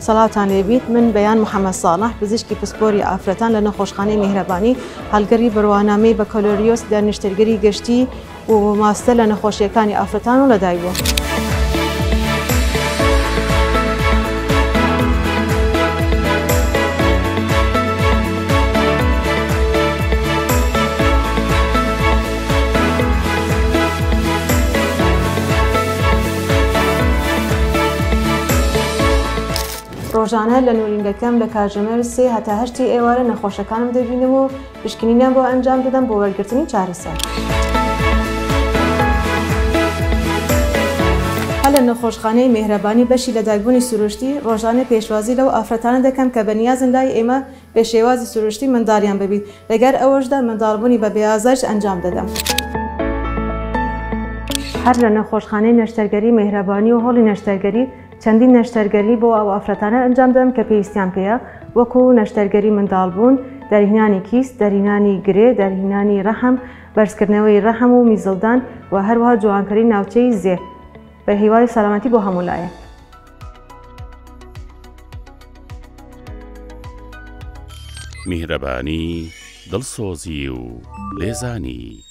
سەڵاتان لێبیت من بەیان محەممەد ساڵح پزیشکی پسپۆری ئافرەتان لە نەخۆشخانەی میهرەبانی هەڵگەری بڕوانامەی بەکەلۆریۆس دانیشتەرگەری گەشتی و ماستە لە نەخۆشیەکانی ئافرەتان و لەدایکبووە. ڕۆژانە لە نورینگەکەم لە کاتژمێر 3 هەتا 8 ئێوارە نەخۆشەکانم دەبینم و پشکنینیان بۆ ئەنجام دەدەم بۆ وەرگرتنی چارەسەر. هەر لە نەخۆشخانەی میهرەبانی بەشی لەدایکبوونی سروشتی ڕۆژانە پێشوازی لەو ئافرەتانە دەکەم کە بەنیازن لای ئێمە پێشێوازی سروشتی منداڵیان ببیت، لەگەر ئەوەشدا منداڵبوونی بە بێئازارش ئەنجام دەدەم. هەر لە نەخۆشخانەی نەشتەرگەری میهرەبانی و هۆڵی نەشتەرگەری چەندین نەشتەرگەری بۆ ئەو ئافرەتانە ئەنجام دەدەم کە پێویستیان پێیە، وەکو نەشتەرگەری منداڵبوون، دەرهێنانی کیست، دەرهێنانی گرێ، دەرهێنانی ڕەحم، بەرزکردنەوەی ڕەحم و میزڵدان و هەروەها جوانکاری ناوچەی زێ بە هیوای سەلامەتی بۆ هەموو لایەک. میهرەبانی، دڵسۆزی و لێزانی.